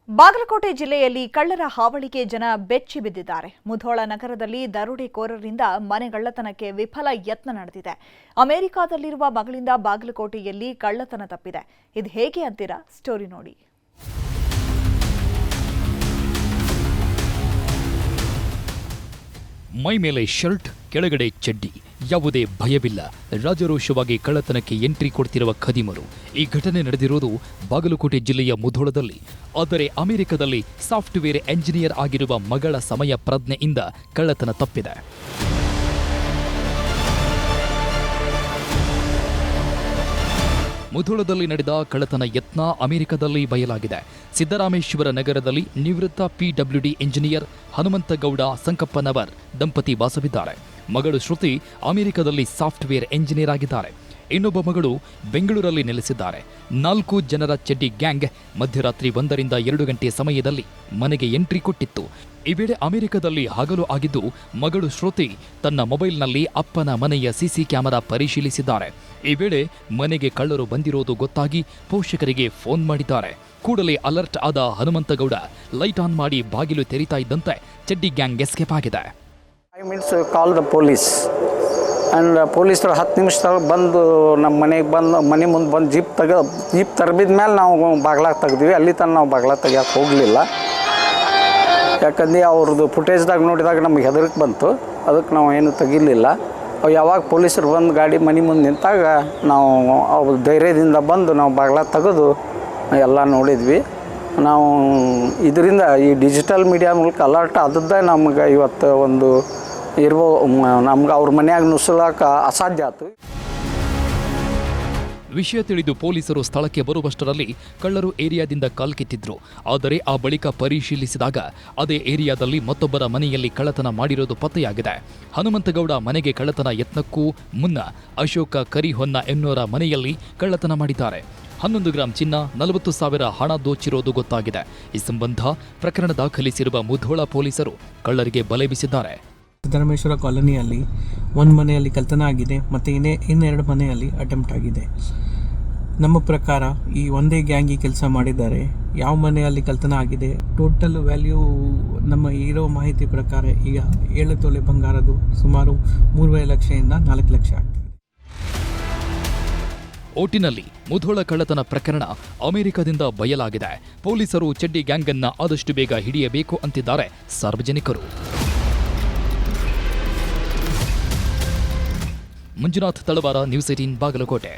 ಬಾಗಲಕೋಟೆ ಜಿಲ್ಲೆಯಲ್ಲಿ ಕಳ್ಳರ ಹಾವಳಿಗೆ ಜನ ಬೆಚ್ಚಿ ಬಿದ್ದಿದ್ದಾರೆ. ಮುಧೋಳ ನಗರದಲ್ಲಿ ದರೋಡೆಕೋರರಿಂದ ಮನೆಗಳ್ಳತನಕ್ಕೆ ವಿಫಲ ಯತ್ನ ನಡೆದಿದೆ. ಅಮೆರಿಕಾದಲ್ಲಿರುವ ಮಗಳಿಂದ ಬಾಗಲಕೋಟೆಯಲ್ಲಿ ಕಳ್ಳತನ ತಪ್ಪಿದೆ. ಇದು ಹೇಗೆ ಅಂತೀರಾ? ಸ್ಟೋರಿ ನೋಡಿ. ಮೈ ಮೇಲೆ ಶರ್ಟ್, ಕೆಳಗಡೆ ಚಡ್ಡಿ, ಯಾವುದೇ ಭಯವಿಲ್ಲ. ರಾಜರೋಷವಾಗಿ ಕಳ್ಳತನಕ್ಕೆ ಎಂಟ್ರಿ ಕೊಡ್ತಿರುವ ಖದೀಮರು. ಈ ಘಟನೆ ನಡೆದಿರುವುದು ಬಾಗಲಕೋಟೆ ಜಿಲ್ಲೆಯ ಮುಧೋಳದಲ್ಲಿ. ಆದರೆ ಅಮೆರಿಕದಲ್ಲಿ ಸಾಫ್ಟ್ವೇರ್ ಎಂಜಿನಿಯರ್ ಆಗಿರುವ ಮಗಳ ಸಮಯ ಪ್ರಜ್ಞೆಯಿಂದ ಕಳ್ಳತನ ತಪ್ಪಿದೆ. ಮುಧೋಳದಲ್ಲಿ ನಡೆದ ಕಳ್ಳತನ ಯತ್ನ ಅಮೆರಿಕದಲ್ಲಿ ಬಯಲಾಗಿದೆ. ಸಿದ್ದರಾಮೇಶ್ವರ ನಗರದಲ್ಲಿ ನಿವೃತ್ತ PWD ಇಂಜಿನಿಯರ್ ಹನುಮಂತಗೌಡ ಸಂಕಪ್ಪನವರ್ ದಂಪತಿ ವಾಸವಿದ್ದಾರೆ. ಮಗಳು ಶ್ರುತಿ ಅಮೆರಿಕದಲ್ಲಿ ಸಾಫ್ಟ್ವೇರ್ ಎಂಜಿನಿಯರ್ ಆಗಿದ್ದಾರೆ. ಇನ್ನೊಬ್ಬ ಮಗಳು ಬೆಂಗಳೂರಲ್ಲಿ ನೆಲೆಸಿದ್ದಾರೆ. 4 ಜನರ ಚಡ್ಡಿ ಗ್ಯಾಂಗ್ ಮಧ್ಯರಾತ್ರಿ 1 ರಿಂದ 2 ಗಂಟೆ ಸಮಯದಲ್ಲಿ ಮನೆಗೆ ಎಂಟ್ರಿ ಕೊಟ್ಟಿತ್ತು. ಈ ವೇಳೆ ಅಮೆರಿಕದಲ್ಲಿ ಹಗಲು ಆಗಿದ್ದು ಮಗಳು ಶ್ರುತಿ ತನ್ನ ಮೊಬೈಲ್ನಲ್ಲಿ ಅಪ್ಪನ ಮನೆಯ ಸಿಸಿ ಕ್ಯಾಮೆರಾ ಪರಿಶೀಲಿಸಿದ್ದಾರೆ. ಈ ವೇಳೆ ಮನೆಗೆ ಕಳ್ಳರು ಬಂದಿರೋದು ಗೊತ್ತಾಗಿ ಪೋಷಕರಿಗೆ ಫೋನ್ ಮಾಡಿದ್ದಾರೆ. ಕೂಡಲೇ ಅಲರ್ಟ್ ಆದ ಹನುಮಂತಗೌಡ ಲೈಟ್ ಆನ್ ಮಾಡಿ ಬಾಗಿಲು ತೆರೀತಾ ಇದ್ದಂತೆ ಚಡ್ಡಿ ಗ್ಯಾಂಗ್ ಎಸ್ಕೇಪ್ ಆಗಿದೆ. 5 minutes call the police and ಪೊಲೀಸರು 10 ನಿಮಿಷದಾಗ ಬಂದು ನಮ್ಮ ಮನೆಗೆ ಬಂದು ಮನೆ ಮುಂದೆ ಬಂದು ಜೀಪ್ ತರಬಿದ ಮೇಲೆ ನಾವು ಬಾಗ್ಲಾಗ ತೆಗ್ದ್ವಿ. ಅಲ್ಲಿ ತನಕ ನಾವು ಬಾಗ್ಲಾಗ ತೆಗಿಯೋಕೆ ಹೋಗಲಿಲ್ಲ. ಯಾಕಂದ್ರೆ ಅವ್ರದ್ದು ಫುಟೇಜ್ದಾಗ ನೋಡಿದಾಗ ನಮಗೆ ಹೆದರಿಕೆ ಬಂತು. ಅದಕ್ಕೆ ನಾವು ಏನು ತೆಗಿಲಿಲ್ಲ. ಅವು ಯಾವಾಗ ಪೊಲೀಸರು ಬಂದು ಗಾಡಿ ಮನೆ ಮುಂದೆ ನಿಂತಾಗ ನಾವು ಅವ್ರ ಧೈರ್ಯದಿಂದ ಬಂದು ನಾವು ಬಾಗ್ಲ ತೆಗೆದು ಎಲ್ಲ ನೋಡಿದ್ವಿ. ನಾವು ಇದರಿಂದ ಈ ಡಿಜಿಟಲ್ ಮೀಡಿಯಾ ಮೂಲಕ ಅಲರ್ಟ್ ಆದದ್ದೇ ನಮ್ಗೆ ಇವತ್ತು ಒಂದು ನಮ್ಗೆ ಅವ್ರ ಮನೆಯಾಗ ನುಸುಳಕ್ಕೆ ಅಸಾಧ್ಯ ಆಯ್ತು. ವಿಷಯ ತಿಳಿದು ಪೊಲೀಸರು ಸ್ಥಳಕ್ಕೆ ಬರುವಷ್ಟರಲ್ಲಿ ಕಳ್ಳರು ಏರಿಯಾದಿಂದ ಕಾಲ್ಕಿತ್ತಿದ್ರು. ಆದರೆ ಆ ಬಳಿಕ ಪರಿಶೀಲಿಸಿದಾಗ ಅದೇ ಏರಿಯಾದಲ್ಲಿ ಮತ್ತೊಬ್ಬರ ಮನೆಯಲ್ಲಿ ಕಳ್ಳತನ ಮಾಡಿರೋದು ಪತ್ತೆಯಾಗಿದೆ. ಹನುಮಂತಗೌಡ ಮನೆಗೆ ಕಳ್ಳತನ ಯತ್ನಕ್ಕೂ ಮುನ್ನ ಅಶೋಕ ಕರಿಹೊನ್ನ ಎನ್ನುವರ ಮನೆಯಲ್ಲಿ ಕಳ್ಳತನ ಮಾಡಿದ್ದಾರೆ. 11 ಗ್ರಾಂ ಚಿನ್ನ, 40,000 ಹಣ ದೋಚಿರೋದು ಗೊತ್ತಾಗಿದೆ. ಈ ಸಂಬಂಧ ಪ್ರಕರಣ ದಾಖಲಿಸಿರುವ ಮುಧೋಳ ಪೊಲೀಸರು ಕಳ್ಳರಿಗೆ ಬಲೆ ಬೀಸಿದ್ದಾರೆ. ಸಿದ್ದರಾಮೇಶ್ವರ ಕಾಲೋನಿಯಲ್ಲಿ ಒಂದು ಮನೆಯಲ್ಲಿ ಕಳ್ಳತನ ಆಗಿದೆ ಮತ್ತು ಇನ್ನೆರಡು ಮನೆಯಲ್ಲಿ ಅಟೆಂಪ್ಟ್ ಆಗಿದೆ. ನಮ್ಮ ಪ್ರಕಾರ ಈ ಒಂದೇ ಗ್ಯಾಂಗ್ ಈ ಕೆಲಸ ಮಾಡಿದ್ದಾರೆ. ಯಾವ ಮನೆಯಲ್ಲಿ ಕಳ್ಳತನ ಆಗಿದೆ, ಟೋಟಲ್ ವ್ಯಾಲ್ಯೂ ನಮ್ಮ ಇರೋ ಮಾಹಿತಿ ಪ್ರಕಾರ ಈಗ 7 ತೊಲೆ ಬಂಗಾರದು ಸುಮಾರು 3.5 ಲಕ್ಷದಿಂದ 4 ಲಕ್ಷ ಆಗ್ತದೆ. ಒಟ್ಟಿನಲ್ಲಿ ಮುಧೋಳ ಕಳ್ಳತನ ಪ್ರಕರಣ ಅಮೆರಿಕದಿಂದ ಬಯಲಾಗಿದೆ. ಪೊಲೀಸರು ಚಡ್ಡಿ ಗ್ಯಾಂಗ್ ಅನ್ನ ಆದಷ್ಟು ಬೇಗ ಹಿಡಿಯಬೇಕು ಅಂತಿದ್ದಾರೆ ಸಾರ್ವಜನಿಕರು. ಮಂಜುನಾಥ್ ತಳವಾರ, ನ್ಯೂಸ್ 18 ಬಾಗಲಕೋಟೆ.